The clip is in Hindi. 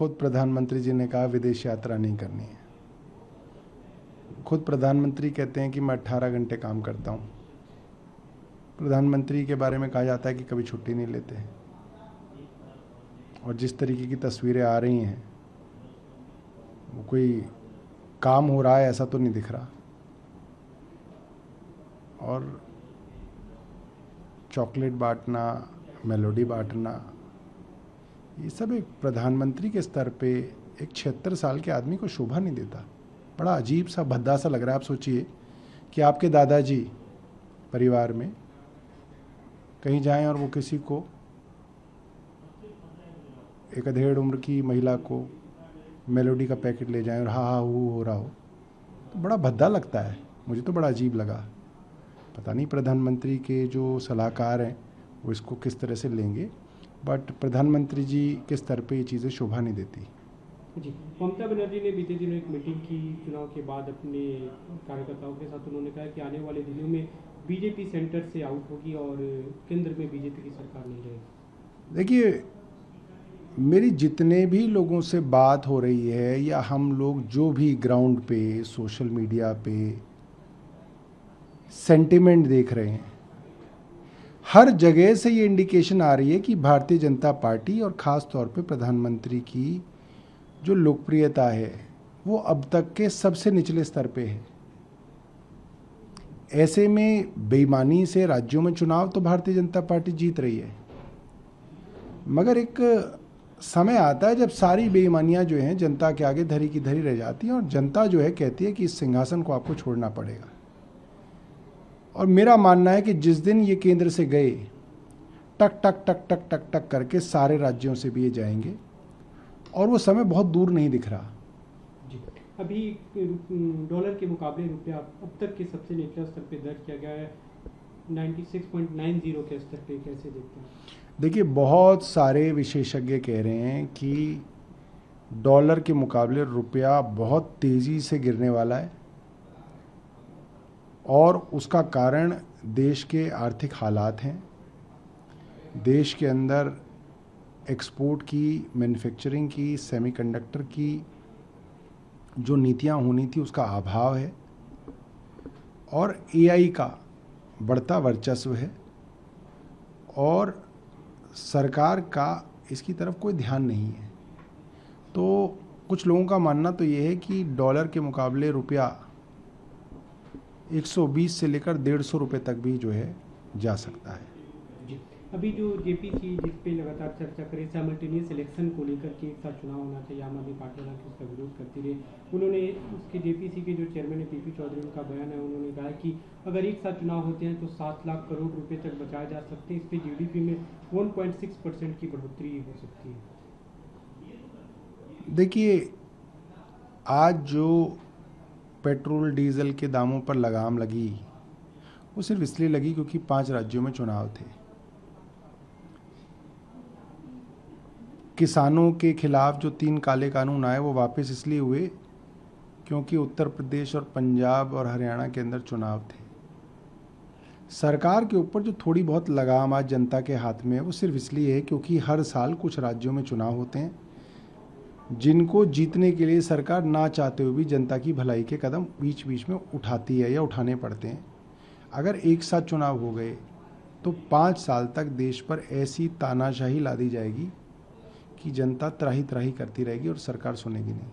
खुद प्रधानमंत्री जी ने कहा विदेश यात्रा नहीं करनी है। खुद प्रधानमंत्री कहते हैं कि मैं 18 घंटे काम करता हूँ। प्रधानमंत्री के बारे में कहा जाता है कि कभी छुट्टी नहीं लेते हैं। और जिस तरीके की तस्वीरें आ रही हैं, वो कोई काम हो रहा है ऐसा तो नहीं दिख रहा। और चॉकलेट बांटना, मेलोडी बांटना, ये सब एक प्रधानमंत्री के स्तर पे एक 76 साल के आदमी को शोभा नहीं देता। बड़ा अजीब सा भद्दा सा लग रहा है। आप सोचिए कि आपके दादाजी परिवार में कहीं जाएं और वो किसी को, एक अधेड़ उम्र की महिला को मेलोडी का पैकेट ले जाएं और हा हा हू हो रहा हो, तो बड़ा भद्दा लगता है। मुझे तो बड़ा अजीब लगा। पता नहीं प्रधानमंत्री के जो सलाहकार हैं वो इसको किस तरह से लेंगे, बट प्रधानमंत्री जी के स्तर पे ये चीज़ें शोभा नहीं देती। जी, ममता बनर्जी ने बीते दिनों एक मीटिंग की चुनाव के बाद अपने कार्यकर्ताओं के साथ। उन्होंने कहा कि आने वाले दिनों में बीजेपी सेंटर से आउट होगी और केंद्र में बीजेपी की सरकार नहीं रहेगी। देखिए, मेरी जितने भी लोगों से बात हो रही है या हम लोग जो भी ग्राउंड पे सोशल मीडिया पे सेंटिमेंट देख रहे हैं, हर जगह से ये इंडिकेशन आ रही है कि भारतीय जनता पार्टी और ख़ास तौर पे प्रधानमंत्री की जो लोकप्रियता है वो अब तक के सबसे निचले स्तर पे है। ऐसे में बेईमानी से राज्यों में चुनाव तो भारतीय जनता पार्टी जीत रही है, मगर एक समय आता है जब सारी बेईमानियां जो हैं जनता के आगे धरी की धरी रह जाती हैं और जनता जो है कहती है कि इस सिंहासन को आपको छोड़ना पड़ेगा। और मेरा मानना है कि जिस दिन ये केंद्र से गए, टक टक टक टक टक टक करके सारे राज्यों से भी ये जाएंगे और वो समय बहुत दूर नहीं दिख रहा। जी, अभी डॉलर के मुकाबले रुपया अब तक के सबसे निचला स्तर पे दर्ज किया गया है 96.90 के स्तर पे। कैसे देखते हैं? देखिए, बहुत सारे विशेषज्ञ कह रहे हैं कि डॉलर के मुकाबले रुपया बहुत तेज़ी से गिरने वाला है और उसका कारण देश के आर्थिक हालात हैं। देश के अंदर एक्सपोर्ट की, मैन्युफैक्चरिंग की, सेमीकंडक्टर की जो नीतियां होनी थी उसका अभाव है और एआई का बढ़ता वर्चस्व है और सरकार का इसकी तरफ कोई ध्यान नहीं है। तो कुछ लोगों का मानना तो ये है कि डॉलर के मुकाबले रुपया 120 से लेकर 150 रुपये तक भी जो है जा सकता है। जी, अभी जो जेपीसी जिस पे लगातार चर्चा करें साइमल्टेनियस इलेक्शन को लेकर के एक साथ चुनाव होना चाहिए, आम आदमी पार्टी वाला उसका विरोध करती रही। उन्होंने उसके जेपीसी के जो चेयरमैन है पीपी चौधरी, उनका बयान है, उन्होंने कहा कि अगर एक साथ चुनाव होते हैं तो 7 लाख करोड़ रुपए तक बचाए जा सकते हैं। इस पर जीडीपी में 1.6% की बढ़ोतरी हो सकती है। देखिए, आज जो पेट्रोल डीजल के दामों पर लगाम लगी वो सिर्फ इसलिए लगी क्योंकि 5 राज्यों में चुनाव थे। किसानों के खिलाफ जो 3 काले कानून आए वो वापस इसलिए हुए क्योंकि उत्तर प्रदेश और पंजाब और हरियाणा के अंदर चुनाव थे। सरकार के ऊपर जो थोड़ी बहुत लगाम आज जनता के हाथ में है वो सिर्फ इसलिए है क्योंकि हर साल कुछ राज्यों में चुनाव होते हैं जिनको जीतने के लिए सरकार ना चाहते हुए भी जनता की भलाई के कदम बीच बीच में उठाती है या उठाने पड़ते हैं। अगर एक साथ चुनाव हो गए तो 5 साल तक देश पर ऐसी तानाशाही ला दी जाएगी कि जनता त्राही त्राही करती रहेगी और सरकार सुनेगी नहीं।